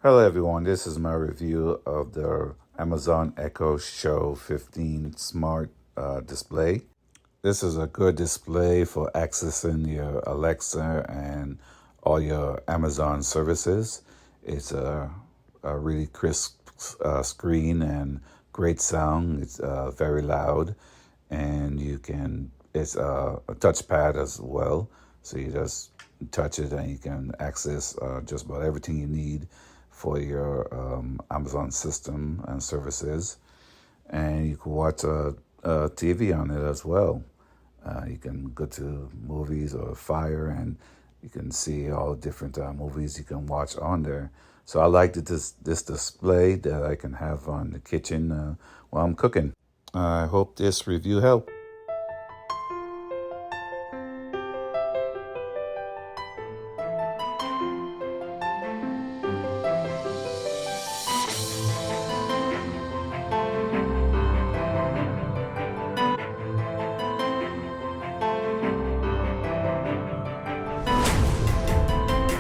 Hello everyone, this is my review of the Amazon Echo Show 15 Smart Display. This is a good display for accessing your Alexa and all your Amazon services. It's a really crisp screen and great sound. It's very loud, and it's a touchpad as well. So you just touch it and you can access just about everything you need for your Amazon system and services. And you can watch a TV on it as well. You can go to movies or Fire, and you can see all different movies you can watch on there. So I like this display that I can have on the kitchen while I'm cooking. I hope this review helped.